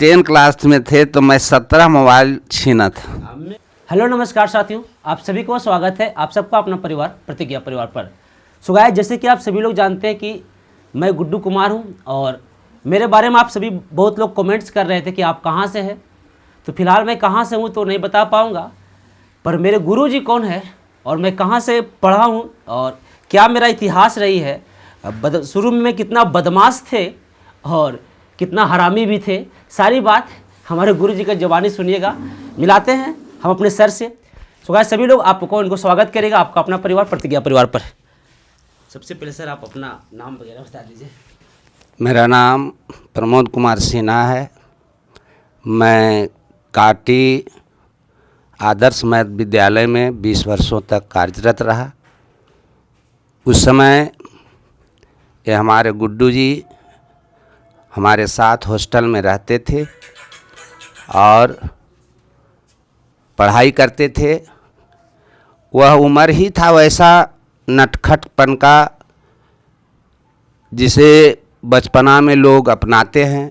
10 class में थे तो मैं 17 मोबाइल छीना था। हेलो नमस्कार साथियों, आप सभी को स्वागत है आप सबका अपना परिवार प्रतिज्ञा परिवार पर। सो गाइस, जैसे कि आप सभी लोग जानते हैं कि मैं गुड्डू कुमार हूं और मेरे बारे में आप सभी बहुत लोग कमेंट्स कर रहे थे कि आप कहां से हैं। तो फिलहाल मैं कहां से हूं तो नहीं बता पाऊंगा, पर मेरे गुरुजी कौन है और मैं कहां से पढ़ा हूं और क्या मेरा इतिहास रही है, शुरू में मैं कितना बदमाश थे और कितना हरामी भी थे, सारी बात हमारे गुरुजी का ज़बानी सुनिएगा। मिलाते हैं हम अपने सर से। सो गाइस, सभी लोग आपको इनको स्वागत करेगा आपका अपना परिवार प्रतिज्ञा परिवार पर। सबसे पहले सर आप अपना नाम वगैरह बता दीजिए। मेरा नाम प्रमोद कुमार सिन्हा है। मैं काटी आदर्श मैथ विद्यालय में 20 वर्षों तक कार्यरत रहा। उस समय ये हमारे गुड्डू जी हमारे साथ हॉस्टल में रहते थे और पढ़ाई करते थे। वह उम्र ही था वैसा नटखटपन का जिसे बचपना में लोग अपनाते हैं।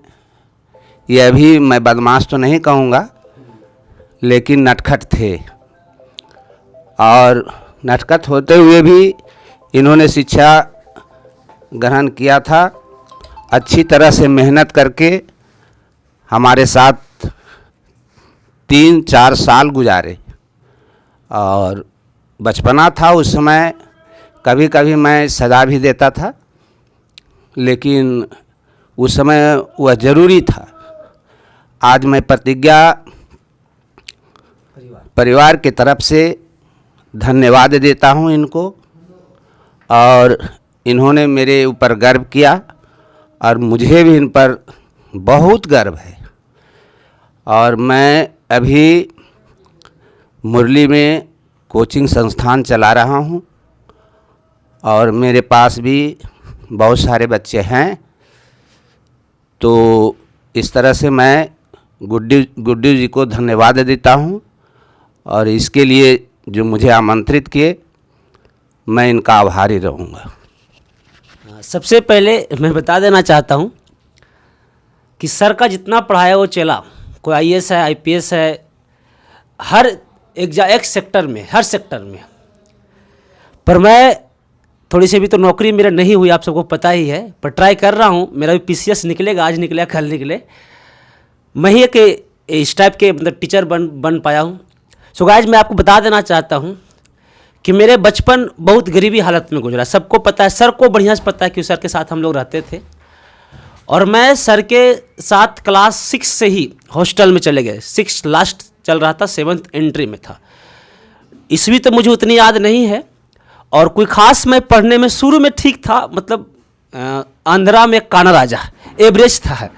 यह भी मैं बदमाश तो नहीं कहूँगा, लेकिन नटखट थे और नटखट होते हुए भी इन्होंने शिक्षा ग्रहण किया था। अच्छी तरह से मेहनत करके हमारे साथ 3-4 साल गुजारे और बचपना था उस समय। कभी कभी मैं सजा भी देता था, लेकिन उस समय वह ज़रूरी था। आज मैं प्रतिज्ञा परिवार की तरफ से धन्यवाद देता हूं इनको, और इन्होंने मेरे ऊपर गर्व किया और मुझे भी इन पर बहुत गर्व है। और मैं अभी मुरली में कोचिंग संस्थान चला रहा हूं और मेरे पास भी बहुत सारे बच्चे हैं। तो इस तरह से मैं गुड्डू जी को धन्यवाद देता हूं और इसके लिए जो मुझे आमंत्रित किए, मैं इनका आभारी रहूँगा। सबसे पहले मैं बता देना चाहता हूं कि सर का जितना पढ़ाया वो चला। कोई आईएएस है, आईपीएस है, हर एक सेक्टर में, हर सेक्टर में। पर मैं थोड़ी सी भी तो नौकरी मेरा नहीं हुई, आप सबको पता ही है, पर ट्राई कर रहा हूं। मेरा भी पीसीएस निकलेगा, आज निकलेगा कल निकले। मैं ही एक इस टाइप के मतलब टीचर बन पाया हूं। सो गाइस, मैं आपको बता देना चाहता हूं कि मेरे बचपन बहुत गरीबी हालत में गुजरा। सबको पता है, सर को बढ़िया से पता है कि सर के साथ हम लोग रहते थे और मैं सर के साथ क्लास 6 से ही हॉस्टल में चले गए। 6 लास्ट चल रहा था, 7th एंट्री में था। इसवी तो मुझे उतनी याद नहीं है और कोई ख़ास मैं पढ़ने में शुरू में ठीक था, मतलब आंध्रा में काना राजा एवरेज था।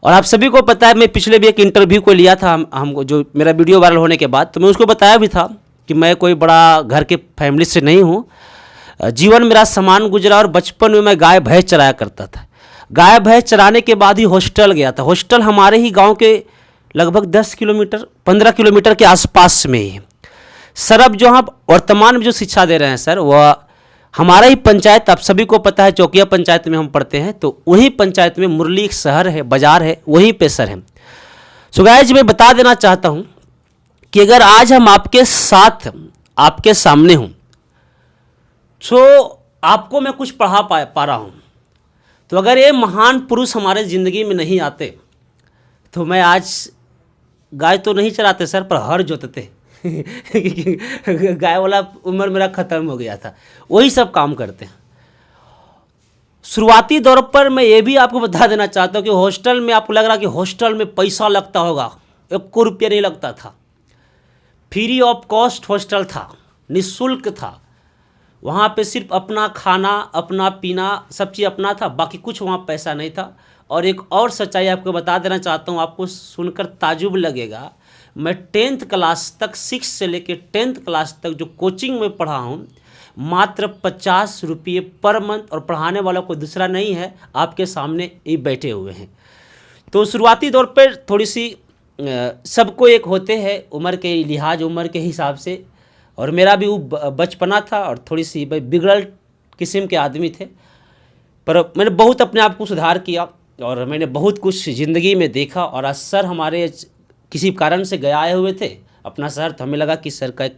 और आप सभी को पता है, मैं पिछले भी एक इंटरव्यू को लिया था हमको, जो मेरा वीडियो वायरल होने के बाद, तो मैं उसको बताया भी था कि मैं कोई बड़ा घर के फैमिली से नहीं हूँ। जीवन मेरा समान गुजरा और बचपन में मैं गाय भैंस चराया करता था। गाय भैंस चराने के बाद ही हॉस्टल गया था। हॉस्टल हमारे ही गांव के लगभग 10 किलोमीटर 15 किलोमीटर के आसपास में ही है। सर अब जो हम वर्तमान में जो शिक्षा दे रहे हैं सर, वह हमारा ही पंचायत, आप सभी को पता है, चौकिया पंचायत में हम पढ़ते हैं। तो वही पंचायत में मुरली एक शहर है, बाजार है, वहीं पे सर है। सो गाइस, मैं बता देना चाहता हूँ कि अगर आज हम आपके साथ, आपके सामने हूं, तो आपको मैं कुछ पढ़ा पा रहा हूं। तो अगर ये महान पुरुष हमारे ज़िंदगी में नहीं आते तो मैं आज गाय तो नहीं चराते सर, पर हर जोतते। गाय वाला उम्र मेरा ख़त्म हो गया था, वही सब काम करते हैं। शुरुआती दौर पर मैं ये भी आपको बता देना चाहता हूँ कि हॉस्टल में आपको लग रहा कि हॉस्टल में पैसा लगता होगा, 1 रुपया नहीं लगता था। फ्री ऑफ कॉस्ट हॉस्टल था, निःशुल्क था। वहाँ पे सिर्फ अपना खाना, अपना पीना, सब चीज़ अपना था, बाकी कुछ वहाँ पैसा नहीं था। और एक और सच्चाई आपको बता देना चाहता हूँ, आपको सुनकर ताजुब लगेगा। मैं 10th क्लास तक, 6 से लेकर 10th क्लास तक जो कोचिंग में पढ़ा हूँ, मात्र 50 रुपये पर मंथ, और पढ़ाने वाला कोई दूसरा नहीं है, आपके सामने ही बैठे हुए हैं। तो शुरुआती दौर पर थोड़ी सी सबको एक होते हैं उम्र के लिहाज, उम्र के हिसाब से, और मेरा भी वो बचपना था और थोड़ी सी बिगड़ल किस्म के आदमी थे। पर मैंने बहुत अपने आप को सुधार किया और मैंने बहुत कुछ ज़िंदगी में देखा। और आज सर हमारे किसी कारण से गया आए हुए थे अपना शहर, तो हमें लगा कि सर का एक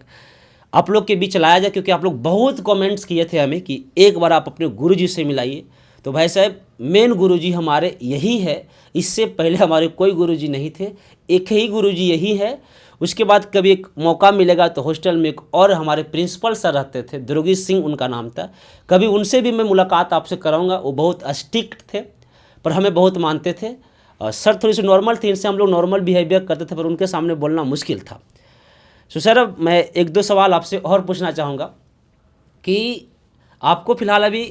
आप लोग के बीच लाया जाए, क्योंकि आप लोग बहुत कमेंट्स किए थे हमें कि एक बार आप अपने गुरुजी से मिलाइए। तो भाई साहब मेन गुरुजी हमारे यही है, इससे पहले हमारे कोई गुरुजी नहीं थे, एक ही गुरुजी यही है। उसके बाद कभी एक मौका मिलेगा तो हॉस्टल में एक और हमारे प्रिंसिपल सर रहते थे, दुर्गेश सिंह उनका नाम था, कभी उनसे भी मैं मुलाकात आपसे कराऊंगा। वो बहुत स्ट्रिक्ट थे पर हमें बहुत मानते थे। सर थोड़ी सी नॉर्मल थी, इनसे हम लोग नॉर्मल बिहेवियर करते थे, पर उनके सामने बोलना मुश्किल था। सो सर अब मैं एक दो सवाल आपसे और पूछना चाहूँगा कि आपको फ़िलहाल अभी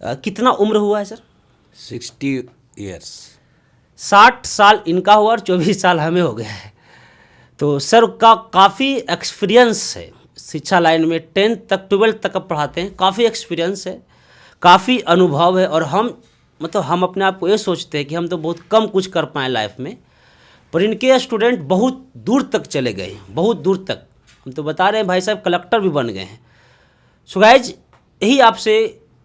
कितना उम्र हुआ है सर? 60 ईयर्स। 60 साल इनका हुआ और 24 साल हमें हो गया है। तो सर का काफ़ी एक्सपीरियंस है शिक्षा लाइन में, 10th तक 12th तक अब पढ़ाते हैं, काफ़ी एक्सपीरियंस है, काफ़ी अनुभव है। और हम हम अपने आप को ये सोचते हैं कि हम तो बहुत कम कुछ कर पाए लाइफ में, पर इनके स्टूडेंट बहुत दूर तक चले गए, बहुत दूर तक। हम तो बता रहे हैं भाई साहब कलेक्टर भी बन गए हैं। सो गाइज यही आपसे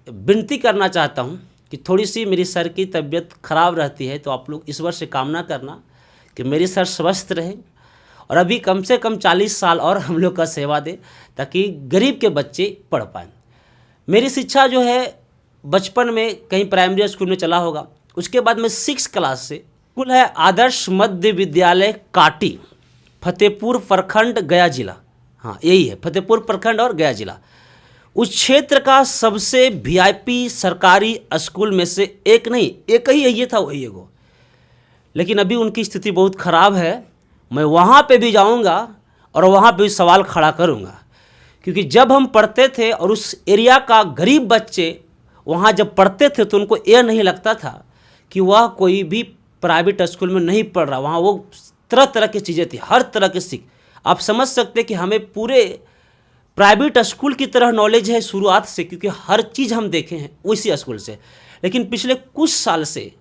विनती करना चाहता हूँ कि थोड़ी सी मेरी सर की तबीयत ख़राब रहती है, तो आप लोग ईश्वर से कामना करना कि मेरी सर स्वस्थ रहे और अभी कम से कम 40 साल और हम लोग का सेवा दे, ताकि गरीब के बच्चे पढ़ पाएँ। मेरी शिक्षा जो है बचपन में कहीं प्राइमरी स्कूल में चला होगा, उसके बाद मैं 6 क्लास से स्कूल है आदर्श मध्य विद्यालय काटी, फतेहपुर प्रखंड गया जिला, हाँ यही है फतेहपुर प्रखंड और गया जिला, उस क्षेत्र का सबसे VIP सरकारी स्कूल में से एक नहीं, एक ही ये था, वही एगो। लेकिन अभी उनकी स्थिति बहुत ख़राब है। मैं वहाँ पे भी जाऊँगा और वहाँ पे भी सवाल खड़ा करूँगा, क्योंकि जब हम पढ़ते थे और उस एरिया का गरीब बच्चे वहाँ जब पढ़ते थे तो उनको ये नहीं लगता था कि वह कोई भी प्राइवेट स्कूल में नहीं पढ़ रहा, वहाँ वो तरह तरह की चीज़ें थी, हर तरह की सीख। आप समझ सकते हैं कि हमें पूरे प्राइवेट स्कूल की तरह नॉलेज है शुरुआत से, क्योंकि हर चीज़ हम देखे हैं उसी स्कूल से। लेकिन पिछले कुछ साल से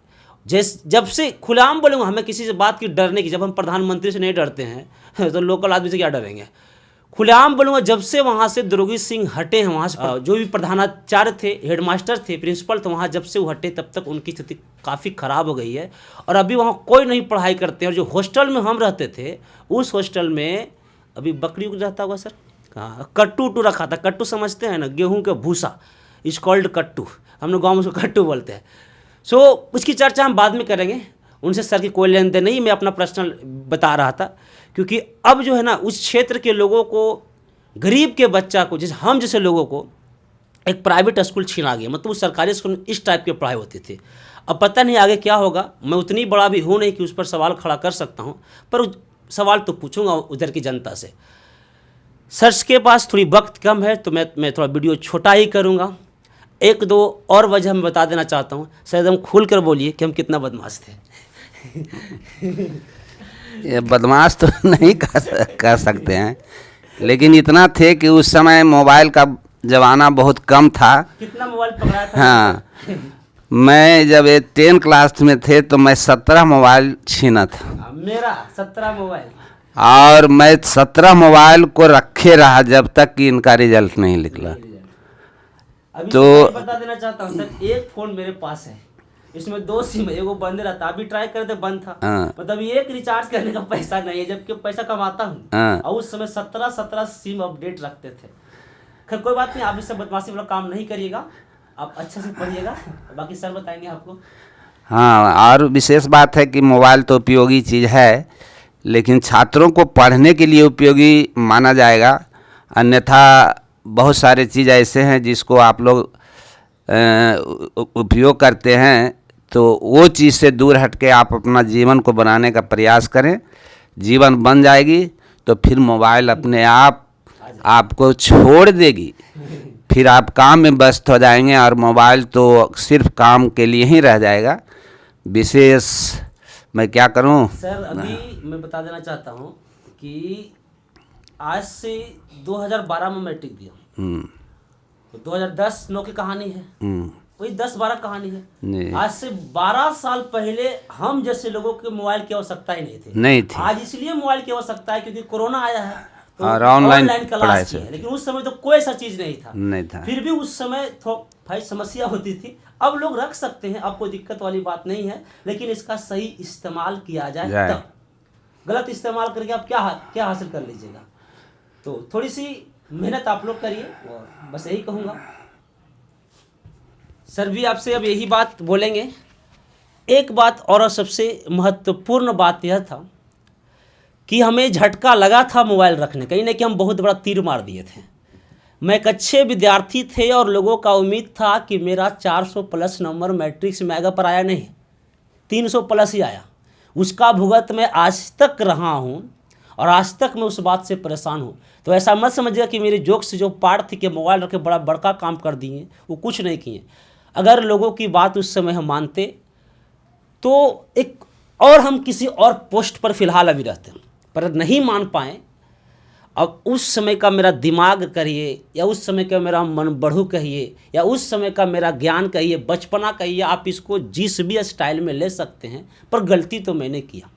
जब से खुलेआम बोलूँगा, हमें किसी से बात की डरने की, जब हम प्रधानमंत्री से नहीं डरते हैं तो लोकल आदमी से क्या डरेंगे। खुलेआम बोलूँगा जब से वहाँ से दुर्गेश सिंह हटे हैं, वहाँ से जो भी प्रधानाचार्य थे, हेडमास्टर थे, प्रिंसिपल थे, वहाँ जब से वो हटे तब तक उनकी स्थिति काफ़ी ख़राब हो गई है और अभी वहाँ कोई नहीं पढ़ाई करते हैं। और जो हॉस्टल में हम रहते थे, उस हॉस्टल में अभी बकरी उग जाता होगा सर, हाँ कट्टू उट्टू रखा था। कट्टू समझते हैं ना, गेहूँ का भूसा, इज कॉल्ड कट्टू, हम लोग गाँव में उसको कट्टू बोलते हैं। सो उसकी चर्चा हम बाद में करेंगे, उनसे सर की कोई लेन देन नहीं, मैं अपना पर्सनल बता रहा था। क्योंकि अब जो है ना उस क्षेत्र के लोगों को, गरीब के बच्चा को, जैसे हम जैसे लोगों को एक प्राइवेट स्कूल छीना गया, उस सरकारी स्कूल में इस टाइप की पढ़ाई होती थी। अब पता नहीं आगे क्या होगा, मैं उतनी बड़ा भी हूँ नहीं कि उस पर सवाल खड़ा कर सकता हूँ, पर सवाल तो पूछूंगा उधर की जनता से। सर के पास थोड़ी वक्त कम है तो मैं थोड़ा वीडियो छोटा ही करूँगा। एक दो और वजह मैं बता देना चाहता हूँ, सर एकदम खुल कर बोलिए कि हम कितना बदमाश थे। ये बदमाश तो नहीं कर सकते हैं, लेकिन इतना थे कि उस समय मोबाइल का ज़माना बहुत कम था। कितना मोबाइल पकड़ा था? हाँ, मैं जब 10 क्लास में थे तो मैं 17 मोबाइल छीना था। मेरा 17 मोबाइल, और मैं 17 मोबाइल को रखे रहा जब तक कि इनका रिजल्ट नहीं निकला। अभी तो बता देना चाहता हूँ सर, एक फ़ोन मेरे पास है, इसमें 2 सिम है, एगो बंद रहता, अभी ट्राई करते बंद था। मतलब एक रिचार्ज करने का पैसा नहीं है, जबकि पैसा कमाता हूँ। और उस समय 17 सिम अपडेट रखते थे। खैर कोई बात नहीं, आप इससे बदमाशी वाला काम नहीं करिएगा, आप अच्छे से पढ़िएगा, बाकी सर बताएंगे आपको। हाँ, और विशेष बात है कि मोबाइल तो उपयोगी चीज़ है, लेकिन छात्रों को पढ़ने के लिए उपयोगी माना जाएगा, अन्यथा बहुत सारे चीज़ ऐसे हैं जिसको आप लोग उपयोग करते हैं, तो वो चीज़ से दूर हट के आप अपना जीवन को बनाने का प्रयास करें। जीवन बन जाएगी तो फिर मोबाइल अपने आप आपको छोड़ देगी, फिर आप काम में व्यस्त हो जाएंगे और मोबाइल तो सिर्फ काम के लिए ही रह जाएगा। विशेष मैं क्या करूं सर, अभी मैं बता देना चाहता हूं कि आज से 2012 में मैट्रिक दिया, तो 2010 9 की कहानी है, वही 10-12 कहानी है। आज से 12 साल पहले हम जैसे लोगों के मोबाइल की आवश्यकता ही नहीं थी। नहीं थी। आज इसलिए मोबाइल की आवश्यकता है क्योंकि कोरोना आया है, तो और ऑनलाइन क्लास पढ़ाई की से है, लेकिन उस समय तो कोई ऐसा चीज़ नहीं था। नहीं था। फिर भी उस समय भाई समस्या होती थी। अब लोग रख सकते हैं, आपको दिक्कत वाली बात नहीं है, लेकिन इसका सही इस्तेमाल किया जाए तब। गलत इस्तेमाल करके आप क्या हासिल कर लीजिएगा। तो थोड़ी सी मेहनत आप लोग करिए, और बस यही कहूँगा। सर भी आपसे अब यही बात बोलेंगे। एक बात और सबसे महत्वपूर्ण बात यह था कि हमें झटका लगा था मोबाइल रखने का, नहीं कि हम बहुत बड़ा तीर मार दिए थे। मैं एक अच्छे विद्यार्थी थे और लोगों का उम्मीद था कि मेरा 400 प्लस नंबर मैट्रिक्स में आएगा, पर आया नहीं, 300 प्लस ही आया। उसका भुगत मैं आज तक रहा हूँ और आज तक मैं उस बात से परेशान हूँ। तो ऐसा मत समझिएगा कि मेरे जोक्स जो पार्ट थी कि मोबाइल रख के बड़का काम कर दिए, वो कुछ नहीं किए। अगर लोगों की बात उस समय हम मानते तो एक और हम किसी और पोस्ट पर फिलहाल अभी रहते हैं, पर नहीं मान पाए। अब उस समय का मेरा दिमाग कहिए, या उस समय का मेरा मन बढ़ू कहिए, या उस समय का मेरा ज्ञान कहिए, बचपना कहिए, आप इसको जिस भी स्टाइल में ले सकते हैं, पर गलती तो मैंने किया।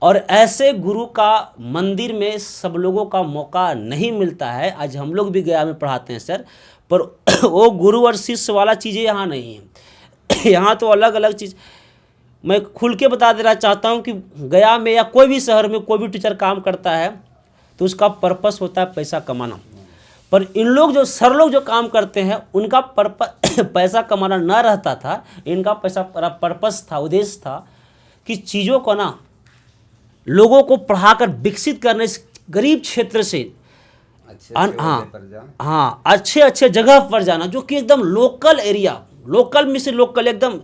और ऐसे गुरु का मंदिर में सब लोगों का मौका नहीं मिलता है। आज हम लोग भी गया में पढ़ाते हैं सर, पर वो गुरु और शिष्य वाला चीज़ें यहाँ नहीं है। यहाँ तो अलग अलग चीज़। मैं खुल के बता देना चाहता हूँ कि गया में या कोई भी शहर में कोई भी टीचर काम करता है तो उसका पर्पस होता है पैसा कमाना। पर इन लोग जो सर लोग जो काम करते हैं उनका पर्पस पैसा कमाना ना रहता था, इनका पर्पस था, उद्देश्य था कि चीज़ों को ना लोगों को पढ़ाकर विकसित करने, इस गरीब क्षेत्र से हाँ अच्छे जगह पर जाना, जो कि एकदम लोकल एरिया, लोकल में से लोकल, एकदम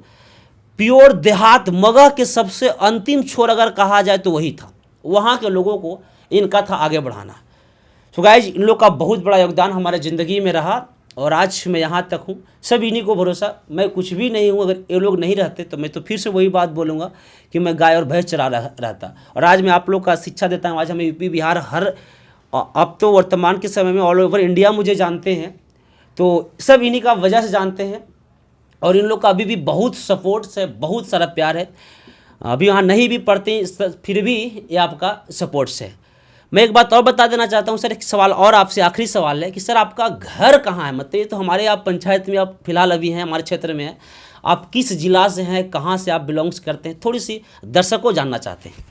प्योर देहात, मगह के सबसे अंतिम छोर अगर कहा जाए तो वही था। वहाँ के लोगों को इनका था आगे बढ़ाना। सो गाइज, इन लोग का बहुत बड़ा योगदान हमारे ज़िंदगी में रहा और आज मैं यहाँ तक हूँ, सब इन्हीं को भरोसा। मैं कुछ भी नहीं हूँ। अगर ये लोग नहीं रहते तो मैं तो फिर से वही बात बोलूँगा कि मैं गाय और भैंस चरा रहता। और आज मैं आप लोग का शिक्षा देता हूँ। आज हमें यूपी बिहार अब तो वर्तमान के समय में ऑल ओवर इंडिया मुझे जानते हैं, तो सब इन्हीं का वजह से जानते हैं। और इन लोग का अभी भी बहुत सपोर्ट है, बहुत सारा प्यार है। अभी वहाँ नहीं भी पढ़ते फिर भी ये आपका सपोर्ट है। मैं एक बात और बता देना चाहता हूँ सर, एक सवाल और आपसे, आखिरी सवाल है कि सर आपका घर कहाँ है? मतलब ये तो हमारे आप पंचायत में आप फिलहाल अभी हैं, हमारे क्षेत्र में हैं। आप किस जिला से हैं, कहाँ से आप बिलोंग्स करते हैं? थोड़ी सी दर्शकों जानना चाहते हैं।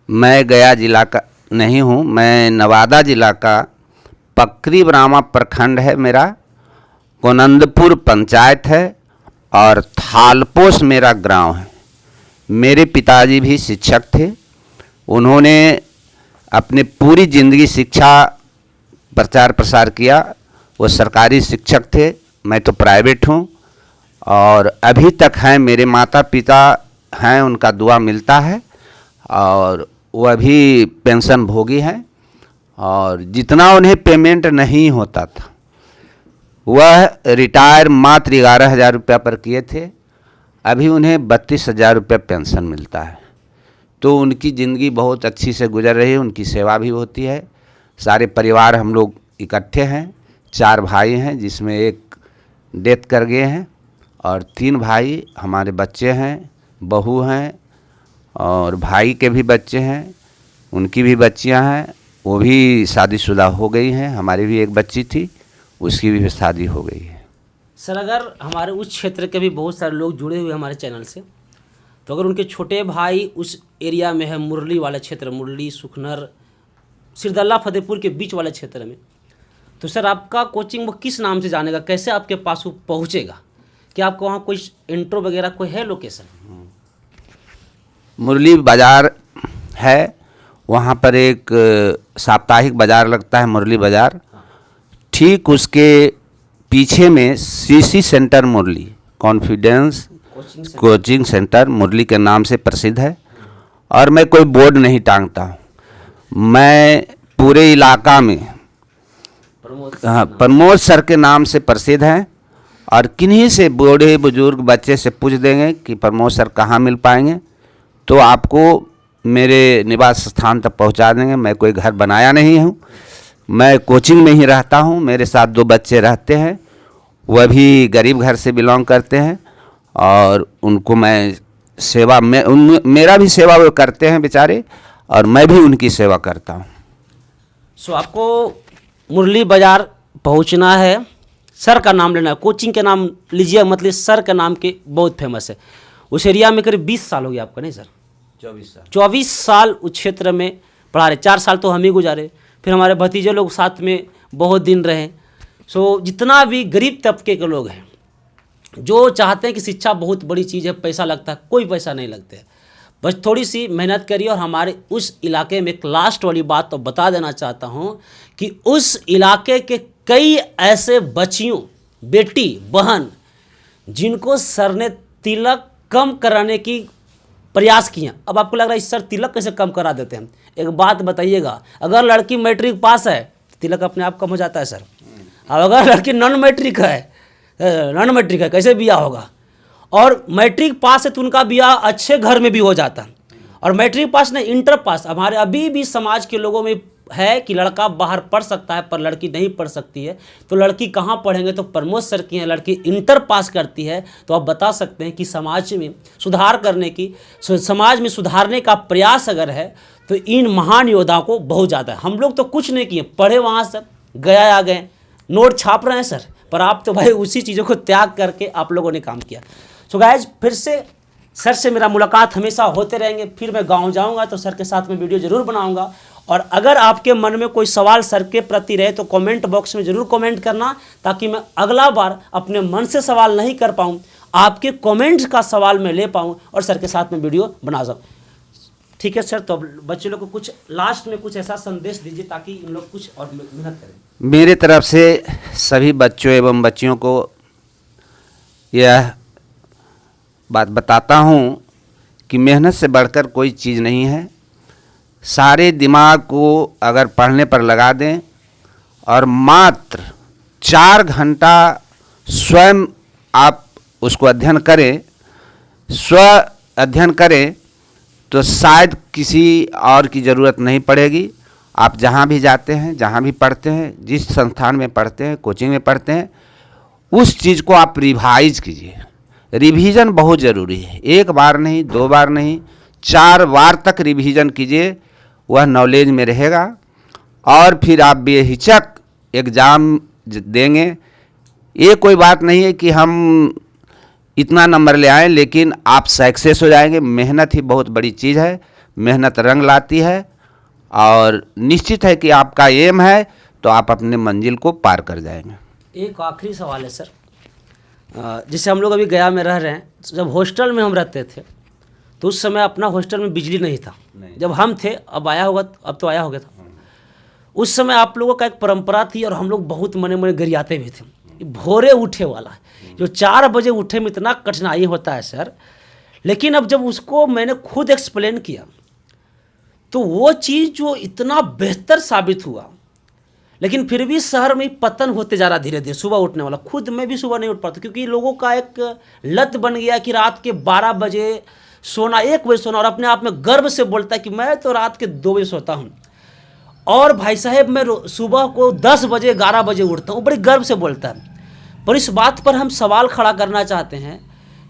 मैं गया जिला का नहीं हूँ, मैं नवादा जिला का पकरी ब्राह्मा प्रखंड है मेरा, कोनंदपुर पंचायत है और थालपोस मेरा गांव है। मेरे पिताजी भी शिक्षक थे। उन्होंने अपनी पूरी ज़िंदगी शिक्षा प्रचार प्रसार किया। वो सरकारी शिक्षक थे, मैं तो प्राइवेट हूँ और अभी तक हैं। मेरे माता पिता हैं, उनका दुआ मिलता है और वो अभी पेंशन भोगी हैं। और जितना उन्हें पेमेंट नहीं होता था वह रिटायर मात्र 11,000 रुपया पर किए थे, अभी उन्हें 32,000 रुपया पेंशन मिलता है। तो उनकी ज़िंदगी बहुत अच्छी से गुजर रही है, उनकी सेवा भी होती है। सारे परिवार हम लोग इकट्ठे हैं, 4 भाई हैं जिसमें एक डेथ कर गए हैं और 3 भाई हमारे बच्चे हैं, बहू हैं और भाई के भी बच्चे हैं, उनकी भी बच्चियां हैं, वो भी शादीशुदा हो गई हैं। हमारी भी एक बच्ची थी, उसकी भी शादी हो गई है। सर अगर हमारे उस क्षेत्र के भी बहुत सारे लोग जुड़े हुए हमारे चैनल से, तो अगर उनके छोटे भाई उस एरिया में है, मुरली वाला क्षेत्र, मुरली, सुखनर, सिरदल्ला, फतेहपुर के बीच वाले क्षेत्र में, तो सर आपका कोचिंग वो किस नाम से जानेगा? कैसे आपके पास वो पहुँचेगा? क्या आपको वहाँ कोई इंट्रो वगैरह कोई है लोकेशन? मुरली बाज़ार है, वहाँ पर एक साप्ताहिक बाज़ार लगता है, मुरली बाज़ार। ठीक उसके पीछे में सीसी सेंटर मुरली, कॉन्फिडेंस कोचिंग सेंटर मुरली के नाम से प्रसिद्ध है। और मैं कोई बोर्ड नहीं टांगता हूँ, मैं पूरे इलाका में प्रमोद सर के नाम से प्रसिद्ध हैं। और किन्हीं से, बूढ़े बुजुर्ग बच्चे से पूछ देंगे कि प्रमोद सर कहाँ मिल पाएंगे, तो आपको मेरे निवास स्थान तक पहुंचा देंगे। मैं कोई घर बनाया नहीं हूं, मैं कोचिंग में ही रहता हूं। मेरे साथ 2 बच्चे रहते हैं, वह भी गरीब घर से बिलोंग करते हैं और उनको मैं सेवा में मेरा भी सेवा वो करते हैं बेचारे। और मैं भी उनकी सेवा करता हूँ। सो आपको मुरली बाज़ार पहुंचना है, सर का नाम लेना है, कोचिंग के नाम लीजिए, मतलब सर के नाम के बहुत फेमस है। उस एरिया में करीब 20 साल हो गया आपका, नहीं सर? 24 साल उस क्षेत्र में पढ़ा रहे। 4 साल तो हम ही गुजारे, फिर हमारे भतीजे लोग साथ में बहुत दिन रहे। सो जितना भी गरीब तबके के लोग हैं जो चाहते हैं कि शिक्षा बहुत बड़ी चीज़ है, पैसा लगता है, कोई पैसा नहीं लगता है, बस थोड़ी सी मेहनत करिए। और हमारे उस इलाके में एक लास्ट वाली बात तो बता देना चाहता हूँ कि उस इलाके के कई ऐसे बच्चियों, बेटी, बहन जिनको सर ने तिलक कम कराने की प्रयास किया। अब आपको लग रहा है इस सर तिलक कैसे कम करा देते हैं? एक बात बताइएगा, अगर लड़की मैट्रिक पास है तिलक अपने आप कम हो जाता है सर। अब अगर लड़की नॉन मैट्रिक है कैसे बिया होगा? और मैट्रिक पास है तो उनका बिया अच्छे घर में भी हो जाता है। और मैट्रिक पास नहीं, इंटर पास, हमारे अभी भी समाज के लोगों में है कि लड़का बाहर पढ़ सकता है पर लड़की नहीं पढ़ सकती है। तो लड़की कहाँ पढ़ेंगे? तो प्रमोद सर की हैं, लड़की इंटर पास करती है। तो आप बता सकते हैं कि समाज में सुधार करने की, समाज में सुधारने का प्रयास अगर है तो इन महान योद्धाओं को बहुत ज़्यादा है। हम लोग तो कुछ नहीं किए, पढ़े वहाँ सर, गया आ गए, नोट छाप रहे हैं सर, पर आप तो भाई उसी चीज़ों को त्याग करके आप लोगों ने काम किया। सो गाइज, फिर से सर से मेरा मुलाकात हमेशा होते रहेंगे। फिर मैं गांव जाऊंगा तो सर के साथ में वीडियो ज़रूर बनाऊंगा। और अगर आपके मन में कोई सवाल सर के प्रति रहे तो कमेंट बॉक्स में ज़रूर कमेंट करना, ताकि मैं अगला बार अपने मन से सवाल नहीं कर पाऊँ, आपके कमेंट्स का सवाल मैं ले पाऊँ और सर के साथ में वीडियो बना सकूँ। ठीक है सर, तो अब बच्चे लोग को कुछ लास्ट में कुछ ऐसा संदेश दीजिए ताकि इन लोग कुछ और मेहनत करें। मेरे तरफ से सभी बच्चों एवं बच्चियों को यह बात बताता हूँ कि मेहनत से बढ़कर कोई चीज़ नहीं है। सारे दिमाग को अगर पढ़ने पर लगा दें और मात्र 4 घंटा स्वयं आप उसको अध्ययन करें, स्व अध्ययन करें, तो शायद किसी और की ज़रूरत नहीं पड़ेगी। आप जहाँ भी जाते हैं, जहाँ भी पढ़ते हैं, जिस संस्थान में पढ़ते हैं, कोचिंग में पढ़ते हैं, उस चीज़ को आप रिवाइज कीजिए। रिवीजन बहुत ज़रूरी है। 1 बार नहीं, 2 बार नहीं, 4 बार तक रिवीजन कीजिए, वह नॉलेज में रहेगा और फिर आप बेहिचक एग्ज़ाम देंगे। ये कोई बात नहीं है कि हम इतना नंबर ले आएँ, लेकिन आप सक्सेस हो जाएंगे। मेहनत ही बहुत बड़ी चीज़ है, मेहनत रंग लाती है और निश्चित है कि आपका एम है तो आप अपने मंजिल को पार कर जाएंगे। एक आखिरी सवाल है सर, जैसे हम लोग अभी गया में रह रहे हैं, जब हॉस्टल में हम रहते थे तो उस समय अपना हॉस्टल में बिजली नहीं था। जब हम थे, अब आया होगा, अब तो आया हो गया था। उस समय आप लोगों का एक परंपरा थी और हम लोग बहुत मने मने गरियाते भी थे, भोरे उठे वाला, जो 4 बजे उठे में इतना कठिनाई होता है सर। लेकिन अब जब उसको मैंने खुद एक्सप्लेन किया तो वो चीज़ जो इतना बेहतर साबित हुआ। लेकिन फिर भी शहर में पतन होते जा रहा धीरे धीरे, सुबह उठने वाला। खुद मैं भी सुबह नहीं उठ पाता क्योंकि लोगों का एक लत बन गया कि रात के 12 बजे सोना, 1 बजे सोना, और अपने आप में गर्व से बोलता है कि मैं तो रात के 2 बजे सोता हूँ और भाई साहब मैं सुबह को 10 बजे 11 बजे उठता हूँ, बड़ी गर्व से बोलता है। पर इस बात पर हम सवाल खड़ा करना चाहते हैं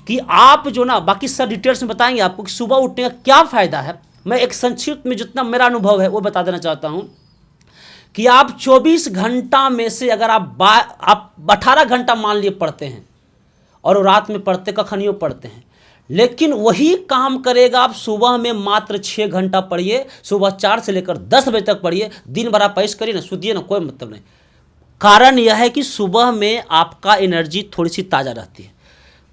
कि आप जो ना, बाकी सर डिटेल्स में बताएंगे आपको कि सुबह उठने का क्या फ़ायदा है। मैं एक संक्षिप्त में जितना मेरा अनुभव है वो बता देना चाहता हूँ कि आप 24 घंटा में से अगर आप 18 घंटा मान लिए पढ़ते हैं और रात में पढ़ते, कखनियों पढ़ते हैं, लेकिन वही काम करेगा आप सुबह में मात्र 6 घंटा पढ़िए। सुबह 4 से लेकर 10 बजे तक पढ़िए, दिन भर आप ऐश करिए ना, सुधिए ना, कोई मतलब नहीं। कारण यह है कि सुबह में आपका एनर्जी थोड़ी सी ताज़ा रहती है,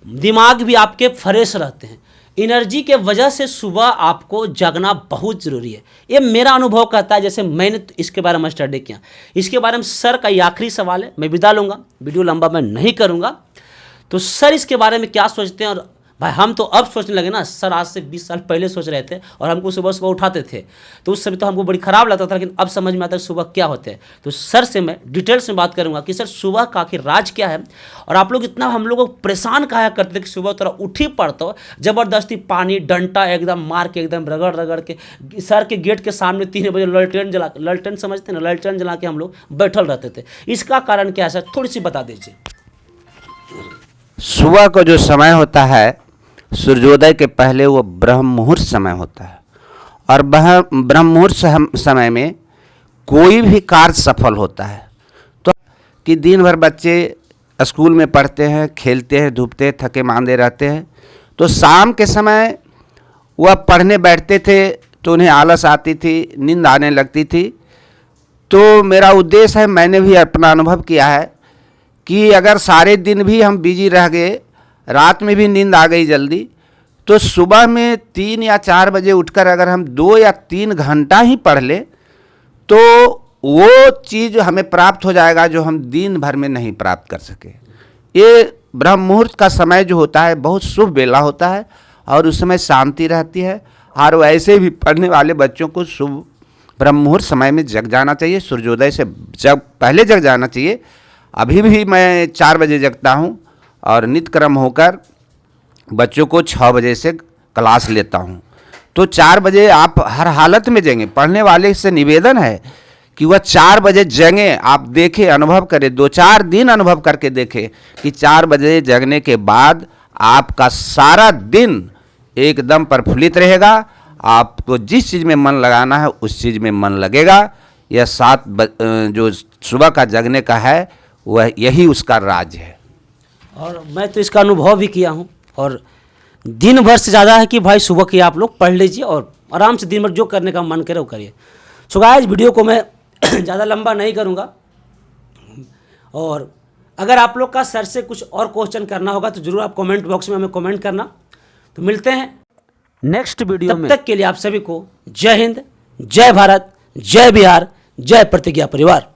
दिमाग भी आपके फ्रेश रहते हैं। एनर्जी के वजह से सुबह आपको जगना बहुत ज़रूरी है, ये मेरा अनुभव कहता है। जैसे मैंने इसके बारे में स्टडी किया, इसके बारे में सर का ये आखिरी सवाल है, मैं विदा लूँगा, वीडियो लंबा मैं नहीं करूँगा। तो सर इसके बारे में क्या सोचते हैं? और भाई हम तो अब सोचने लगे ना, सर आज से 20 साल पहले सोच रहे थे और हमको सुबह सुबह उठाते थे तो उस समय तो हमको बड़ी ख़राब लगता था, लेकिन अब समझ में आता है सुबह क्या होते हैं। तो सर से मैं डिटेल्स में बात करूंगा कि सर सुबह का आखिर राज क्या है और आप लोग इतना हम लोगों को परेशान कहा करते थे कि सुबह थोड़ा उठ ही पड़ता हो, ज़बरदस्ती पानी डंटा एकदम मार के, एकदम रगड़ रगड़ के सर के गेट के सामने 3 बजे ललटेन समझते ना, ललटेन जला के हम लोग बैठल रहते थे। इसका कारण क्या है सर, थोड़ी सी बता दीजिए। सुबह का जो समय होता है सूर्योदय के पहले वो ब्रह्म मुहूर्त समय होता है और ब्रह्म मुहूर्त समय में कोई भी कार्य सफल होता है। तो कि दिन भर बच्चे स्कूल में पढ़ते हैं, खेलते हैं, धूपते, थके मांदे रहते हैं, तो शाम के समय वह पढ़ने बैठते थे तो उन्हें आलस आती थी, नींद आने लगती थी। तो मेरा उद्देश्य है, मैंने भी अपना अनुभव किया है कि अगर सारे दिन भी हम बिजी रह गए, रात में भी नींद आ गई जल्दी, तो सुबह में 3 या 4 बजे उठकर अगर हम 2 या 3 घंटा ही पढ़ लें तो वो चीज़ हमें प्राप्त हो जाएगा जो हम दिन भर में नहीं प्राप्त कर सके। ये ब्रह्म मुहूर्त का समय जो होता है बहुत शुभ बेला होता है और उस समय शांति रहती है। और वैसे भी पढ़ने वाले बच्चों को शुभ ब्रह्म मुहूर्त समय में जग जाना चाहिए, सूर्योदय से पहले जग जाना चाहिए। अभी भी मैं 4 बजे जगता हूँ और नित्य क्रम होकर बच्चों को 6 बजे से क्लास लेता हूँ। तो 4 बजे आप हर हालत में जगें। पढ़ने वाले से निवेदन है कि वह 4 बजे जगें। आप देखें, अनुभव करें, 2-4 दिन अनुभव करके देखें कि 4 बजे जगने के बाद आपका सारा दिन एकदम प्रफुल्लित रहेगा। आपको जिस चीज़ में मन लगाना है उस चीज़ में मन लगेगा। यह 7 जो सुबह का जगने का है वह यही उसका राज है। और मैं तो इसका अनुभव भी किया हूँ। और दिन भर से ज़्यादा है कि भाई सुबह की आप लोग पढ़ लीजिए और आराम से दिन भर जो करने का मन करे वो करिए। सो गाइस, वीडियो को मैं ज़्यादा लंबा नहीं करूँगा। और अगर आप लोग का सर से कुछ और क्वेश्चन करना होगा तो ज़रूर आप कमेंट बॉक्स में हमें कमेंट करना। तो मिलते हैं नेक्स्ट वीडियो में। तब तक के लिए आप सभी को जय हिंद, जय भारत, जय बिहार, जय प्रतिज्ञा परिवार।